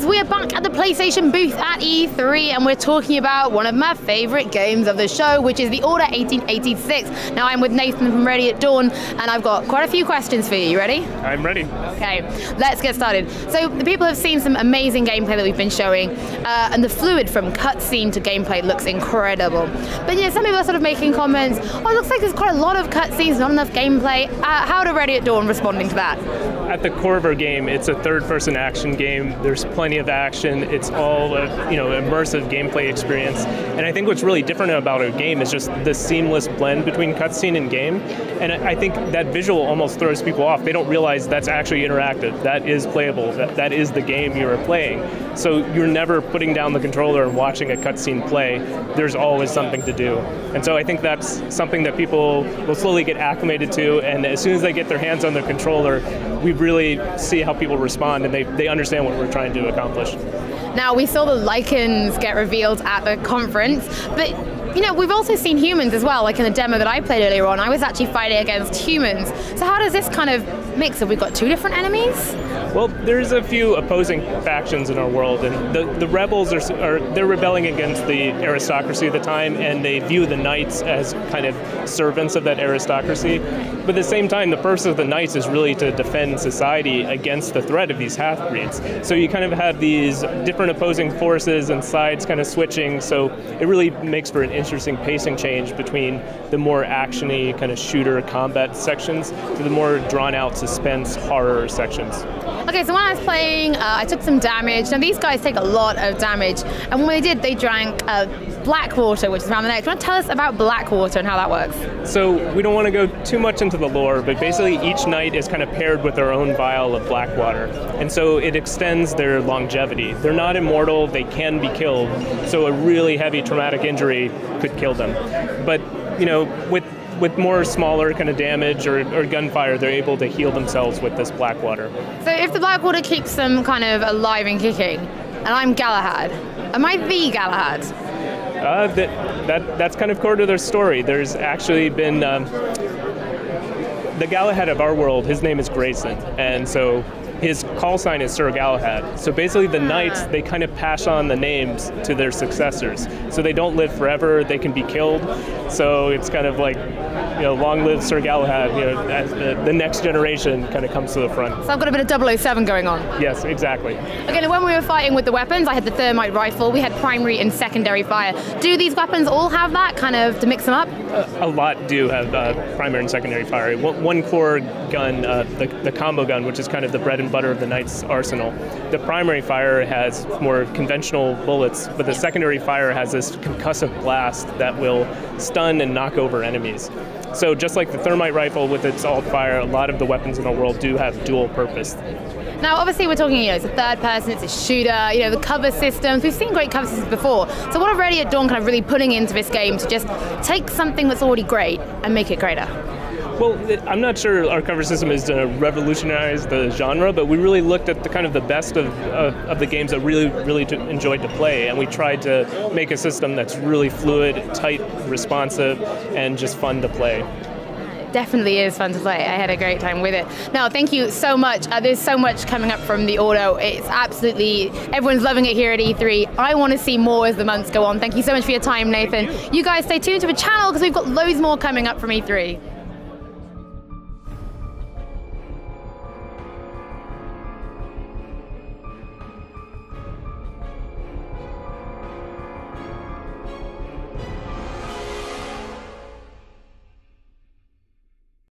guys, we are back at the PlayStation booth at E3 and we're talking about one of my favorite games of the show, which is The Order 1886. Now I'm with Nathan from Ready at Dawn and I've got quite a few questions for you. You ready? I'm ready. Okay, let's get started. So the people have seen some amazing gameplay that we've been showing and the fluid from cutscene to gameplay looks incredible. But yeah, some people are sort of making comments, oh, it looks like there's quite a lot of cutscenes, not enough gameplay. How are Ready at Dawn responding to that? At the core of our game, it's a third-person action game. There's plenty of action. It's all a immersive gameplay experience. And I think what's really different about our game is just the seamless blend between cutscene and game. And I think that visual almost throws people off. They don't realize that's actually interactive. That is playable. That is the game you are playing. So you're never putting down the controller and watching a cutscene play. There's always something to do. And so I think that's something that people will slowly get acclimated to. And as soon as they get their hands on their controller, we really see how people respond and they understand what we're trying to accomplish. Now, we saw the lichens get revealed at the conference, but we've also seen humans as well, like in the demo that I played earlier on. I was actually fighting against humans. So how does this kind of mix? Have we got two different enemies? Well, there's a few opposing factions in our world, and the rebels they're rebelling against the aristocracy of the time, and they view the knights as kind of servants of that aristocracy. But at the same time, the purpose of the knights is really to defend society against the threat of these half-breeds. So you kind of have these different opposing forces and sides kind of switching, so it really makes for an interesting pacing change between the more actiony kind of shooter combat sections to the more drawn-out suspense horror sections. Okay, so when I was playing, I took some damage. Now these guys take a lot of damage, and when they did, they drank black water, which is around the neck. Do you want to tell us about black water and how that works? So we don't want to go too much into the lore, but basically each knight is kind of paired with their own vial of black water, and so it extends their longevity. They're not immortal, they can be killed, so a really heavy traumatic injury could kill them. But with more smaller kind of damage or gunfire, they're able to heal themselves with this black water. So if the black water keeps them kind of alive and kicking, and I'm Galahad, am I the Galahad? That's kind of core to their story. There's actually been the Galahad of our world, his name is Grayson, and so his call sign is Sir Galahad. So basically the knights, they kind of pass on the names to their successors. So they don't live forever, they can be killed. So it's kind of like, long live Sir Galahad, as the next generation kind of comes to the front. So I've got a bit of 007 going on. Yes, exactly. Okay, now when we were fighting with the weapons, I had the thermite rifle, we had primary and secondary fire. Do these weapons all have that kind of to mix them up? A lot do have primary and secondary fire. One core gun, the combo gun, which is kind of the bread and butter of the knight's arsenal. The primary fire has more conventional bullets, but the secondary fire has this concussive blast that will stun and knock over enemies. So just like the thermite rifle with its alt fire, a lot of the weapons in the world do have dual purpose. Now, obviously, we're talking, it's a third person, it's a shooter, the cover systems. We've seen great cover systems before. So what are Ready at Dawn kind of really putting into this game to just take something that's already great and make it greater? Well, I'm not sure our cover system is to revolutionize the genre, but we really looked at the best of the games that really enjoyed to play, and we tried to make a system that's really fluid, tight, responsive, and just fun to play. Definitely is fun to play. I had a great time with it. Now, thank you so much. There's so much coming up from The Order. It's absolutely, everyone's loving it here at E3. I want to see more as the months go on. Thank you so much for your time, Nathan. You guys stay tuned to the channel because we've got loads more coming up from E3.